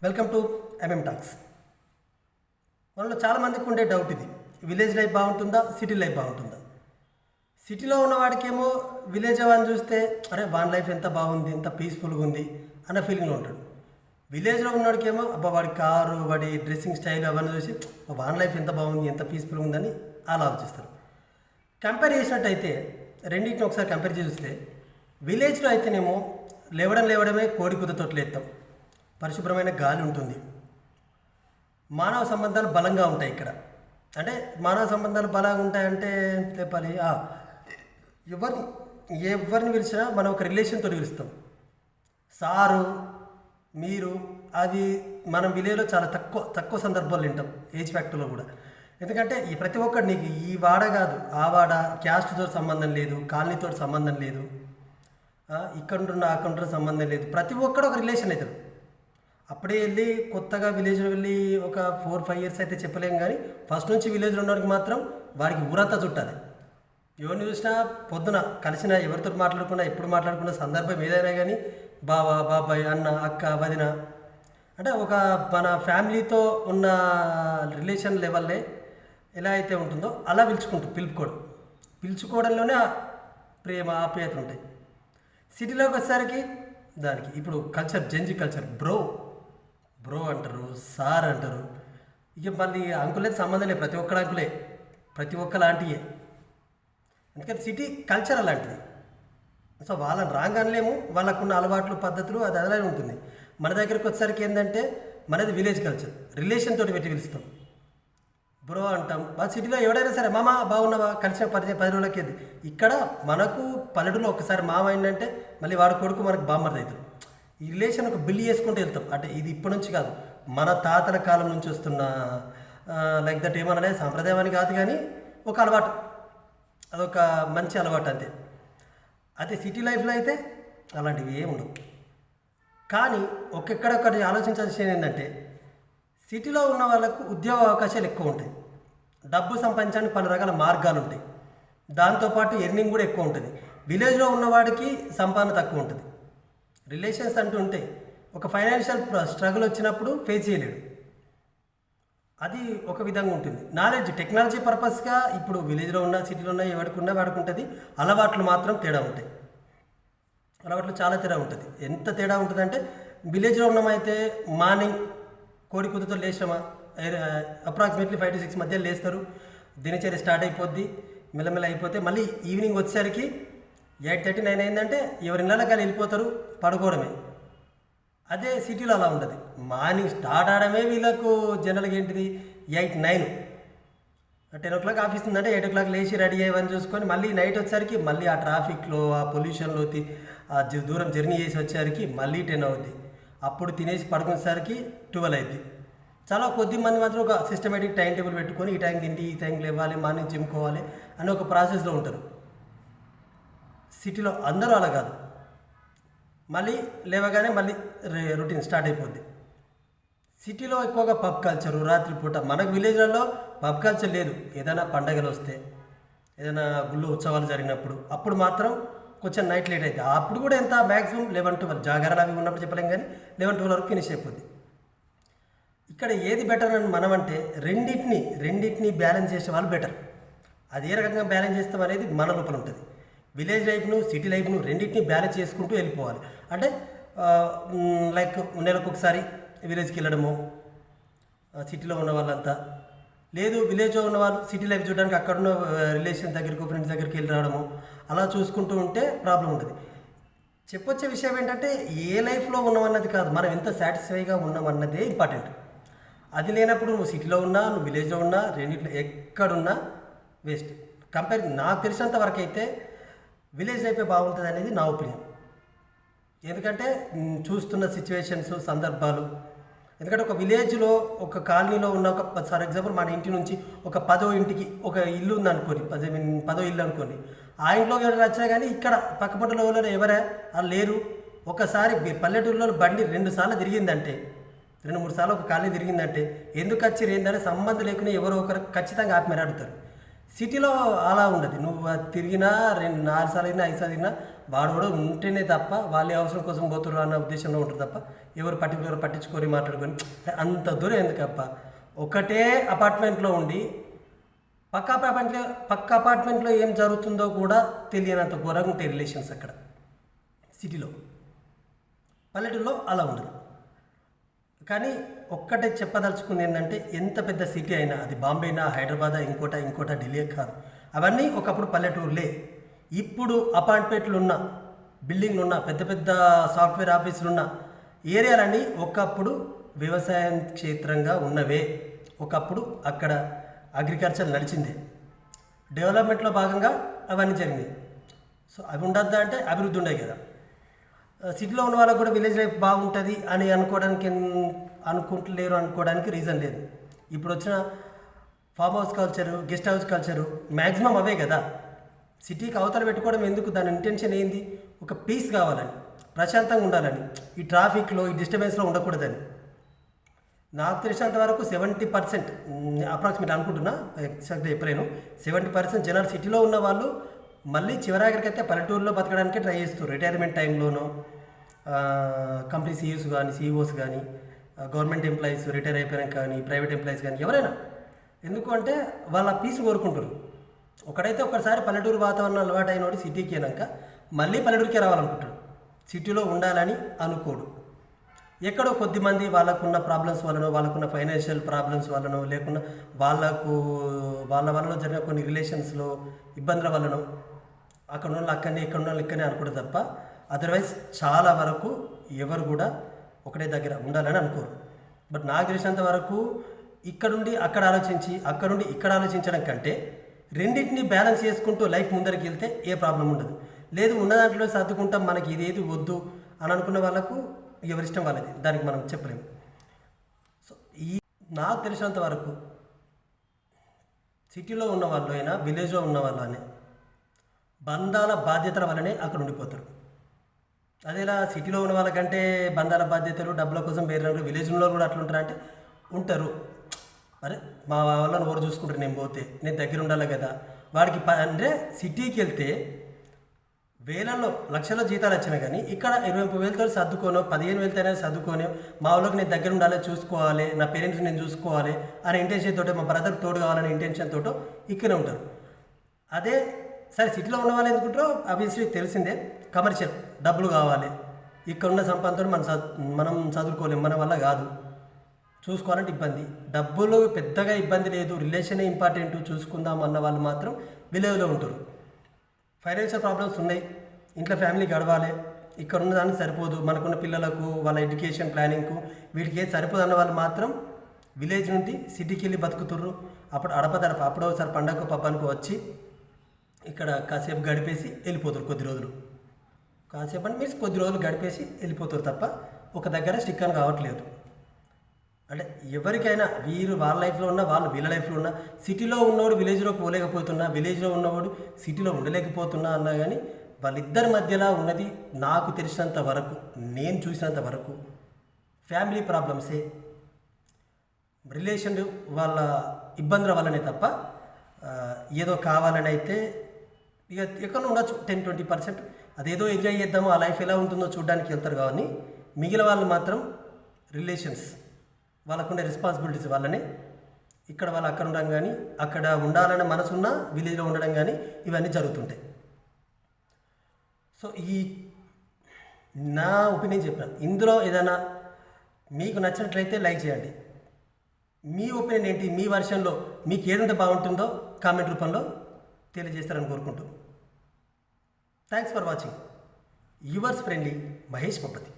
Welcome to talks. మనలో చాలామందికి ఉండే డౌట్ ఇది, విలేజ్ లైఫ్ బాగుంటుందా, సిటీ లైఫ్ బాగుంటుందా? సిటీలో ఉన్నవాడికేమో విలేజ్ వాడిని చూస్తే అరే వాడి లైఫ్ ఎంత బాగుంది, ఎంత పీస్ఫుల్గా ఉంది అన్న ఫీలింగ్లో ఉంటాడు. విలేజ్లో ఉన్నవాడికేమో అబ్బా వాడి కారు, వాడి డ్రెస్సింగ్ స్టైల్ అవన్నీ చూసి వాడి లైఫ్ ఎంత బాగుంది, ఎంత పీస్ఫుల్గా ఉందని అలా ఆలోచిస్తారు. కంపేర్ చేసినట్టయితే రెండింటిని ఒకసారి కంపేర్ చేస్తే విలేజ్లో అయితేనేమో లేవడమే కోడి కుదతోటి లేస్తాం, పరిశుభ్రమైన గాలి ఉంటుంది, మానవ సంబంధాలు బలంగా ఉంటాయి. ఇక్కడ అంటే మానవ సంబంధాలు బలంగా ఉంటాయంటే చెప్పాలి, ఎవరిని పిలిచినా మనం ఒక రిలేషన్తో పిలుస్తాం. సారు, మీరు, అది మనం విలేజ్లో చాలా తక్కువ సందర్భాలు వింటాం, ఏజ్ ఫ్యాక్టర్లో కూడా. ఎందుకంటే ఈ ప్రతి ఒక్కటి నీకు ఈ వాడ కాదు ఆ వాడ, క్యాస్ట్తో సంబంధం లేదు, కాలనీతో సంబంధం లేదు, ఇక్కడుంటున్న అక్కడుంటున్న సంబంధం లేదు, ప్రతి ఒక్కడు ఒక రిలేషన్ అవుతాడు. అప్పుడే వెళ్ళి కొత్తగా విలేజ్లో వెళ్ళి ఒక 4-5 ఇయర్స్ అయితే చెప్పలేం, కానీ ఫస్ట్ నుంచి విలేజ్లో ఉన్నవాడికి మాత్రం వాడికి ఊరంతా చుట్టాలి. ఎవరిని చూసినా పొద్దున కలిసిన ఎవరితో మాట్లాడుకున్నా, ఎప్పుడు మాట్లాడుకున్న సందర్భం ఏదైనా కానీ బావ, బాబాయ్, అన్న, అక్క, వదిన అంటే ఒక మన ఫ్యామిలీతో ఉన్న రిలేషన్ లెవెల్లే ఎలా అయితే ఉంటుందో అలా పిలుచుకోవడంలోనే ప్రేమ, ఆప్యాయత ఉంటాయి. సిటీలోకి వచ్చేసరికి దానికి ఇప్పుడు కల్చర్, జెన్జీ కల్చర్, బ్రో అంటారు, సార్ అంటారు. ఇక మళ్ళీ అంకులే సంబంధం లేదు, ప్రతి ఒక్కడు అంకులే, ప్రతి ఒక్కలాంటియే. ఎందుకంటే సిటీ కల్చర్ అలాంటిది. సో వాళ్ళని రాంగ్ అనలేము, వాళ్ళకున్న అలవాట్లు, పద్ధతులు అది అలానే ఉంటుంది. మన దగ్గరికి వచ్చేసరికి ఏంటంటే మనది విలేజ్ కల్చర్, రిలేషన్ తోటి పెట్టి పిలుస్తాం, బ్రో అంటాం. మా సిటీలో ఎవడైనా సరే మామ బాగున్నావా, కలిసిన 10 రోజులకి. ఇక్కడ మనకు పల్లెటూరులో ఒకసారి మామ అయిందంటే మళ్ళీ వాడు కొడుకు మనకు బామ్మర్ది అవుతాడు. ఈ రిలేషన్ ఒక బిల్డ్ చేసుకుంటూ వెళ్తాం. అంటే ఇది ఇప్పటి నుంచి కాదు, మన తాతల కాలం నుంచి వస్తున్న లైక్ దట్ ఏమనలే సాంప్రదాయం అని కాదు, కానీ ఒక అలవాటు, అదొక మంచి అలవాటు అంతే. అదే సిటీ లైఫ్లో అయితే అలాంటివి ఏమి ఉండవు. కానీ ఒక్కొక్కడొక్కటి ఆలోచించాల్సింది ఏంటంటే సిటీలో ఉన్న వాళ్ళకు ఉద్యోగ అవకాశాలు ఎక్కువ ఉంటాయి, డబ్బు సంపాదించడానికి పలు రకాల మార్గాలు ఉంటాయి, దాంతోపాటు ఎర్నింగ్ కూడా ఎక్కువ ఉంటుంది. విలేజ్లో ఉన్నవాడికి సంపాదన తక్కువ ఉంటుంది, రిలేషన్స్ అంటూ ఉంటాయి, ఒక ఫైనాన్షియల్ స్ట్రగుల్ వచ్చినప్పుడు ఫేస్ చేయలేడు. అది ఒక విధంగా ఉంటుంది. నాలెడ్జ్, టెక్నాలజీ పర్పస్గా ఇప్పుడు విలేజ్లో ఉన్న, సిటీలో ఉన్న ఎవరికి వాడికి ఉంటుంది. అలవాట్లు మాత్రం తేడా ఉంటాయి, అలవాట్లు చాలా తేడా ఉంటుంది. ఎంత తేడా ఉంటుందంటే విలేజ్లో ఉన్నమైతే మార్నింగ్ కోడి కుదుతో లేచామా అప్రాక్సిమేట్లీ 5 to 6 మధ్య లేస్తారు, దినచర్య స్టార్ట్ అయిపోద్ది, మెల్లమెల్ల అయిపోతే మళ్ళీ ఈవినింగ్ వచ్చేసరికి 8:30, 9 అయిందంటే ఎవరి ఇళ్ళకి వెళ్ళిపోతారు, పడుకోవడమే. అదే సిటీలో అలా ఉండదు. మార్నింగ్ స్టార్ట్ అవడమే వీళ్ళకు జనరల్గా ఏంటిది 8, 9, 10 o'clock ఆఫీస్ ఉందంటే 8 o'clock లేచి రెడీ అయ్యని చూసుకొని మళ్ళీ నైట్ వచ్చేసరికి మళ్ళీ ఆ ట్రాఫిక్లో, ఆ పొల్యూషన్లో ఆ దూరం జర్నీ చేసి వచ్చేసరికి మళ్ళీ 10 అవుద్ది. అప్పుడు తినేసి పడుకునేసరికి 12 అవుద్ది. చాలా కొద్ది మంది మాత్రం ఒక సిస్టమేటిక్ టైం టేబుల్ పెట్టుకొని ఈ టైం తిండి, ఈ టైంకి లేవాలి, మార్నింగ్ జిమ్కోవాలి అని ఒక ప్రాసెస్లో ఉంటారు. సిటీలో అందరూ అలా కాదు, మళ్ళీ లేవగానే మళ్ళీ రొటీన్ స్టార్ట్ అయిపోద్ది. సిటీలో ఎక్కువగా పబ్ కల్చరు, రాత్రిపూట. మనకు విలేజ్లలో పబ్ కల్చర్ లేదు. ఏదైనా పండగలు వస్తే, ఏదైనా గుళ్ళు ఉత్సవాలు జరిగినప్పుడు అప్పుడు మాత్రం కొంచెం నైట్ లేట్ అవుతుంది. అప్పుడు కూడా ఎంత మ్యాక్సిమం 11-12, జాగారాలు అవి ఉన్నప్పుడు చెప్పలేం, కానీ 11-12 వరకు ఫినిష్ అయిపోద్ది. ఇక్కడ ఏది బెటర్ అని మనం అంటే రెండింటిని బ్యాలెన్స్ చేసే వాళ్ళు బెటర్. అది ఏ రకంగా బ్యాలెన్స్ చేస్తాం అనేది మన లోపల ఉంటుంది. విలేజ్ లైఫ్ను, సిటీ లైఫ్ను రెండింటిని బ్యాలెన్స్ చేసుకుంటూ వెళ్ళిపోవాలి. అంటే లైక్ నెలకు ఒకసారి విలేజ్కి వెళ్ళడము, సిటీలో ఉన్న వాళ్ళంతా. లేదు విలేజ్లో ఉన్న వాళ్ళు సిటీ లైఫ్ చూడడానికి అక్కడున్న రిలేషన్ దగ్గరికి, ఫ్రెండ్స్ దగ్గరికి వెళ్ళి రావడము, అలా చూసుకుంటూ ఉంటే ప్రాబ్లం ఉంటుంది. చెప్పొచ్చే విషయం ఏంటంటే ఏ లైఫ్లో ఉన్నామన్నది కాదు, మనం ఎంత సాటిస్ఫైగా ఉన్నామన్నదే ఇంపార్టెంట్. అది లేనప్పుడు నువ్వు సిటీలో ఉన్నా, నువ్వు విలేజ్లో ఉన్నా, రెండింటిలో ఎక్కడున్నా వేస్ట్. నాకు తెలిసినంత వరకు అయితే విలేజ్ లైఫే బాగుంటుంది అనేది నా ఒపీనియన్. ఎందుకంటే చూస్తున్న సిచ్యువేషన్స్, సందర్భాలు. ఎందుకంటే ఒక విలేజ్లో, ఒక కాలనీలో ఉన్న ఒక ఫర్ ఎగ్జాంపుల్ మన ఇంటి నుంచి ఒక 10వ ఇంటికి ఒక ఇల్లు ఉంది అనుకోని, 10వ ఇల్లు అనుకోని, ఆ ఇంట్లోకి ఎవరైనా వచ్చినా కానీ ఇక్కడ పక్కపట్టులో వాళ్ళు ఎవరే వాళ్ళు లేరు. ఒకసారి పల్లెటూరులో బండి 2 సార్లు తిరిగిందంటే, 2-3 సార్లు ఒక కాలనీ తిరిగిందంటే ఎందుకు వచ్చి ఏంటంటే సంబంధం లేకుండా ఎవరో ఒకరు ఖచ్చితంగా ఆత్మీయ అడుగుతారు. సిటీలో అలా ఉండదు. నువ్వు తిరిగినా 4 సార్లు అయినా 5 సార్లు తిరిగినా వాడు కూడా ఉంటేనే తప్ప వాళ్ళే అవసరం కోసం పోతున్నారు అన్న ఉద్దేశంలో ఉంటుంది తప్ప ఎవరు పట్టించుకొని మాట్లాడుకొని అంత దూరం ఎందుకప్ప. ఒకటే అపార్ట్మెంట్లో ఉండి పక్క అపార్ట్మెంట్లో ఏం జరుగుతుందో కూడా తెలియనంత ఘోరంగా ఉంటాయి రిలేషన్స్ అక్కడ సిటీలో. పల్లెటూరులో అలా ఉండదు. కానీ ఒక్కటే చెప్పదలుచుకుంది ఏంటంటే, ఎంత పెద్ద సిటీ అయినా, అది బాంబే అయినా, హైదరాబాద్, ఇంకోట ఢిల్లీ కాదు, అవన్నీ ఒకప్పుడు పల్లెటూరులే. ఇప్పుడు అపార్ట్మెంట్లు ఉన్న, బిల్డింగ్లు ఉన్న, పెద్ద పెద్ద సాఫ్ట్వేర్ ఆఫీసులు ఉన్న ఏరియాలన్నీ ఒకప్పుడు వ్యవసాయ క్షేత్రంగా ఉన్నవే. ఒకప్పుడు అక్కడ అగ్రికల్చర్ నడిచిందే. డెవలప్మెంట్లో భాగంగా అవన్నీ జరిగినాయి. సో అవి ఉండద్దా అంటే అభివృద్ధి ఉండవు కదా. సిటీలో ఉన్న వాళ్ళకు కూడా విలేజ్ లైఫ్ బాగుంటుంది అని అనుకోవడానికి రీజన్ లేదు. ఇప్పుడు వచ్చిన farm house culture, guest house culture maximum అవే కదా. సిటీకి అవతల పెట్టుకోవడం ఎందుకు? దాని ఇంటెన్షన్ ఏంది? ఒక పీస్ కావాలని, ప్రశాంతంగా ఉండాలని, ఈ ట్రాఫిక్లో, ఈ డిస్టర్బెన్స్లో ఉండకూడదని. నాకు తెలిసినంత వరకు 70% అప్రాక్సిమేట్ అనుకుంటున్నా, ఎగ్జాక్ట్గా చెప్పలేను, 70% జనాలు సిటీలో ఉన్న వాళ్ళు మళ్ళీ చివరాఖరికైతే పల్లెటూరులో బతకడానికే ట్రై చేస్తారు. రిటైర్మెంట్ టైంలోనూ కంపెనీ సిఇఓస్ కానీ, గవర్నమెంట్ ఎంప్లాయీస్ రిటైర్ అయిపోయినాక కానీ, ప్రైవేట్ ఎంప్లాయీస్ కానీ, ఎవరైనా. ఎందుకు అంటే వాళ్ళ పీస్ కోరుకుంటారు. ఒకడైతే ఒకసారి పల్లెటూరు వాతావరణం అలవాటు అయినోడు సిటీకి అయినాక మళ్ళీ పల్లెటూరుకే రావాలనుకుంటాడు. సిటీలో ఉండాలని అనుకోడు. ఎక్కడో కొద్దిమంది వాళ్ళకున్న ప్రాబ్లమ్స్ వలనో, వాళ్ళకున్న ఫైనాన్షియల్ ప్రాబ్లమ్స్ వలనో, లేకుండా వాళ్ళ వలన జరిగిన కొన్ని రిలేషన్స్లో ఇబ్బందుల వలనో అక్కడ ఉన్న అక్కడనే, ఇక్కడ ఉన్న ఇక్కడనే అనుకోవడం తప్ప అదర్వైజ్ చాలా వరకు ఎవరు కూడా ఒకటే దగ్గర ఉండాలని అనుకోరు. బట్ నాకు తెలిసినంత వరకు ఇక్కడుండి అక్కడ ఆలోచించి, అక్కడుండి ఇక్కడ ఆలోచించడం కంటే రెండింటిని బ్యాలెన్స్ చేసుకుంటూ లైఫ్ ముందరికి వెళ్తే ఏ ప్రాబ్లం ఉండదు. లేదు ఉన్న దాంట్లో సర్దుకుంటాం, మనకి ఇదేది వద్దు అని అనుకున్న వాళ్ళకు ఎవరిష్టం వాళ్ళది, దానికి మనం చెప్పలేము. సో నాకు తెలిసినంత వరకు సిటీలో ఉన్న వాళ్ళు అయినా, విలేజ్లో ఉన్న వాళ్ళు అనే బంధాల బాధ్యతల వల్లనే అక్కడ ఉండిపోతారు. అదేలా సిటీలో ఉన్న వాళ్ళకంటే బంధాల బాధ్యతలు, డబ్బుల కోసం వేరే విలేజ్లో కూడా అట్లా ఉంటారు అంటే ఉంటారు. అరే మా వాళ్ళని ఎవరు చూసుకుంటారు, నేను పోతే నేను దగ్గర ఉండాలి కదా వాడికి. అంటే సిటీకి వెళ్తే వేలల్లో లక్షల జీతాలు వచ్చినా కానీ ఇక్కడ 20,000తో సర్దుకోను, 15,000తో సర్దుకోను, మా వాళ్ళకి నేను దగ్గర ఉండాలి, చూసుకోవాలి, నా పేరెంట్స్ నేను చూసుకోవాలి అనే ఇంటెన్షన్ తోటి, మా బ్రదర్కి తోడు కావాలనే ఇంటెన్షన్ తోటో ఇక్కడే ఉంటారు. అదే సరే సిటీలో ఉన్న వాళ్ళు ఎందుకుంటారో ఆబ్వియస్లీ తెలిసిందే, కమర్షియల్, డబ్బులు కావాలి, ఇక్కడ ఉన్న సంపాదనతో మనం చదువుకోలేము, మన వల్ల కాదు, చూసుకోవాలంటే ఇబ్బంది. డబ్బులు పెద్దగా ఇబ్బంది లేదు, రిలేషనే ఇంపార్టెంట్, చూసుకుందాం అన్న వాళ్ళు మాత్రం విలేజ్లో ఉంటారు. ఫైనాన్షియల్ ప్రాబ్లమ్స్ ఉన్నాయి, ఇంట్లో ఫ్యామిలీ గడవాలి, ఇక్కడ ఉన్న దానికి సరిపోదు, మనకున్న పిల్లలకు వాళ్ళ ఎడ్యుకేషన్ ప్లానింగ్కు వీటికి ఏది సరిపోదు అన్న వాళ్ళు మాత్రం విలేజ్ నుండి సిటీకి వెళ్ళి బతుకుతుర్రు. అప్పుడు అప్పుడో ఒకసారి పండగకు పబ్బానికి వచ్చి ఇక్కడ కాసేపు గడిపేసి వెళ్ళిపోతారు. కొద్ది రోజులు కాసేపు అంటే మీన్స్ కొద్ది రోజులు గడిపేసి వెళ్ళిపోతారు తప్ప ఒక దగ్గర స్టిక్ అని కావట్లేదు. అంటే ఎవరికైనా వీరు వాళ్ళ లైఫ్లో ఉన్న, వాళ్ళు వీళ్ళ లైఫ్లో ఉన్న, సిటీలో ఉన్నవాడు విలేజ్లో పోలేకపోతున్నా, విలేజ్లో ఉన్నవాడు సిటీలో ఉండలేకపోతున్నా అన్నా కానీ వాళ్ళిద్దరి మధ్యలో ఉన్నది నాకు తెలిసినంత వరకు, నేను చూసినంత వరకు ఫ్యామిలీ ప్రాబ్లమ్సే, రిలేషన్ వాళ్ళ ఇబ్బందుల వల్లనే తప్ప ఏదో కావాలని అయితే ఇక ఎక్కడ ఉండొచ్చు 10-20%, అదేదో ఎంజాయ్ చేద్దామో, ఆ లైఫ్ ఎలా ఉంటుందో చూడడానికి వెళ్తారు. కానీ మిగిలిన వాళ్ళు మాత్రం రిలేషన్స్, వాళ్ళకుండే రెస్పాన్సిబిలిటీస్ వల్లనే ఇక్కడ వాళ్ళు అక్కడ ఉండడం కానీ, అక్కడ ఉండాలన్న మనసున్న విలేజ్లో ఉండడం కానీ ఇవన్నీ జరుగుతుంటాయి. సో నా ఒపీనియన్ చెప్పిన ఇందులో ఏదైనా మీకు నచ్చినట్లయితే లైక్ చేయండి. మీ ఒపీనియన్ ఏంటి, మీ వర్షన్లో మీకు ఏదంటే బాగుంటుందో కామెంట్ రూపంలో తెలియజేస్తారని కోరుకుంటూ thanks for watching. Yours friendly Mahesh పప్పతి.